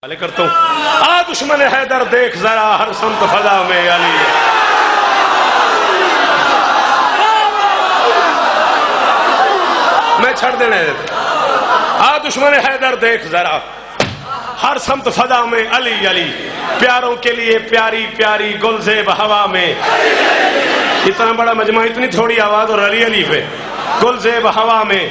کرتا ہوں آ دشمن حیدر دیکھ ذرا ہر سمت فضا میں علی میں چھڑ دینے آ دشمن حیدر دیکھ ذرا ہر سمت فضا میں علی علی پیاروں کے لیے پیاری پیاری گلزیب ہوا میں اتنا بڑا مجمع اتنی تھوڑی آواز اور علی علی پہ گلزیب ہوا میں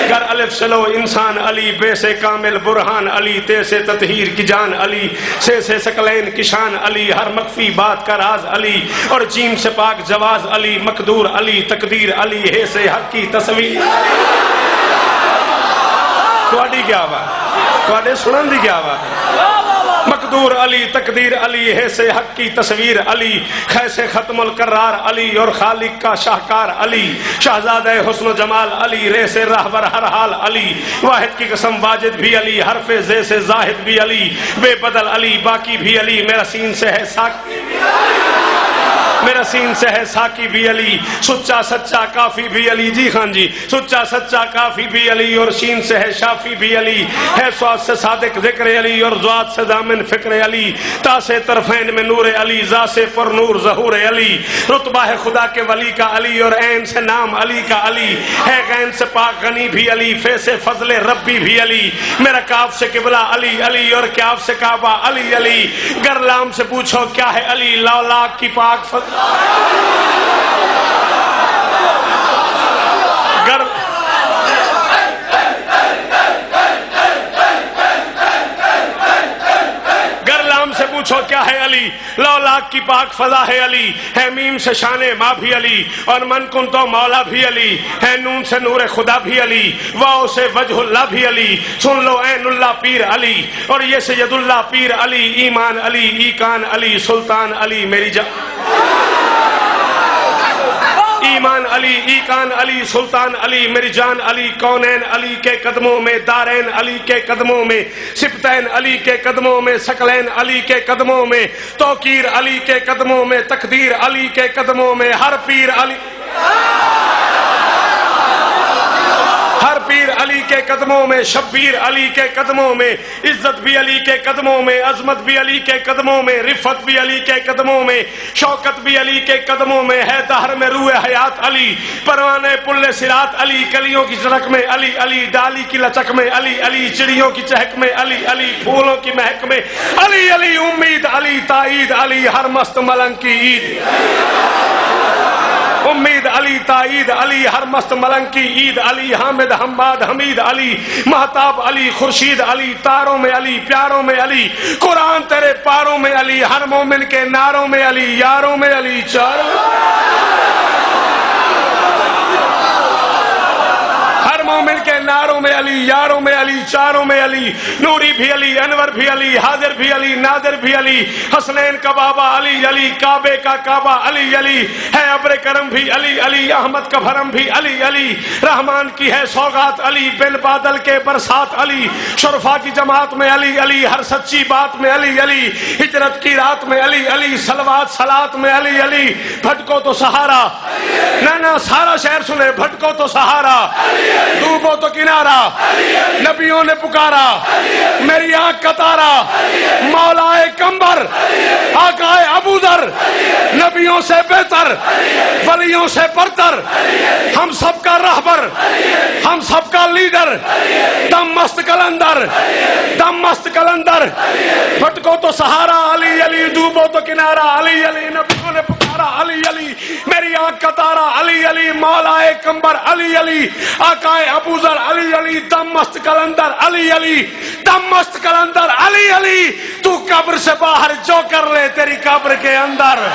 گر الف چلو انسان علی بے سے کامل برہان علی تے سے تطہیر کی جان علی سے سکلین کشان علی ہر مخفی بات کا راز علی اور جیم سے پاک جواز علی مقدور علی تقدیر علی ہے سے حق کی تصویر تواڈی کیا بات تواڈے سنن دی کیا بات مقدور علی تقدیر علی ہے سے حق کی تصویر علی خیسے ختم القرار علی اور خالق کا شاہکار علی شہزادہ حسن و جمال علی رے سے راہبر ہر حال علی واحد کی قسم واجد بھی علی حرف زے سے زاہد بھی علی بے بدل علی باقی بھی علی میرا سین سے ہے ساکی میرا سین سے ہے ساکی بھی علی سچا سچا کافی بھی علی جی خان جی سچا سچا کافی بھی علی اور شین سے ہے شافی بھی علی ہے سواد سے صادق ذکر علی اور ذات سے دامن فکر علی تا سے طرفین میں نور علی ذا سے پر نور ظہور علی رتبہ ہے خدا کے ولی کا علی اور عین سے نام علی کا علی ہے غین سے پاک غنی بھی علی فے سے فضل ربی بھی علی میرا کاف سے قبلہ علی علی اور کیاف سے کعبہ علی علی گر لام سے پوچھو کیا ہے علی لاک کی پاک فضل سے پوچھو کیا ہے علی لاک کی پاک فضا ہے علی ہے میم سے شان ماں بھی علی اور من کن تو مولا بھی علی ہے نون سے نور خدا بھی علی واؤ سے وجہ اللہ بھی علی سن لو عین اللہ پیر علی اور یہ سید اللہ پیر علی ایمان علی ایکان علی سلطان علی میری جان ایمان علی ایکان علی سلطان علی میری جان علی کونین علی کے قدموں میں دارین علی کے قدموں میں سبتین علی کے قدموں میں سکلین علی کے قدموں میں توقیر علی کے قدموں میں تقدیر علی کے قدموں میں ہر پیر علی ہر پیر علی کے قدموں میں شبیر علی کے قدموں میں عزت بھی علی کے قدموں میں عظمت بھی علی کے قدموں میں رفت بھی علی کے قدموں میں شوکت بھی علی کے قدموں میں ہے دہر میں روح حیات علی پروانے پل صراط علی کلیوں کی چڑک میں علی علی ڈالی کی لچک میں علی علی چڑیوں کی چہک میں علی علی پھولوں کی مہک میں علی علی امید علی تائید علی ہر مست ملنگ کی عید امید علی تائید علی ہر مست ملنگ کی عید علی حامد حماد حمید علی مہتاب علی خورشید علی تاروں میں علی پیاروں میں علی قرآن تیرے پاروں میں علی ہر مومن کے ناروں میں علی یاروں میں علی مومن کے ناروں میں علی یاروں میں علی چاروں میں علی نوری بھی علی انور بھی علی حاضر بھی علی نادر بھی علی حسنین کا بابا علی علی کعبے کا کعبہ علی علی ہے ابر کرم بھی علی علی احمد کا بھرم بھی علی علی رحمان کی ہے سوغات علی بل بادل کے برسات علی شرفا کی جماعت میں علی علی ہر سچی بات میں علی علی ہجرت کی رات میں علی علی صلوات صلات میں علی علی بھٹکو تو سہارا نہ سارا شہر سنے بھٹکو تو سہارا ڈوبو تو کنارا نبیوں نے پکارا میری آنکھ کا تارا مولا کمبر آقا ابو ذر نبیوں سے بہتر ولیوں سے برتر ہم سب کا رہبر ہم سب کا لیڈر دم مست کلندر دم مست کلندر بھٹکو تو سہارا علی علی ڈوبو تو کنارا علی علی نبیوں نے پکارا علی علی میری آنکھ کا تارا علی علی مولا کمبر علی علی آقا ابو ذر علی علی دم مست کلندر علی علی دم مست کلندر علی علی تو قبر سے باہر جو کر لے تیری قبر کے اندر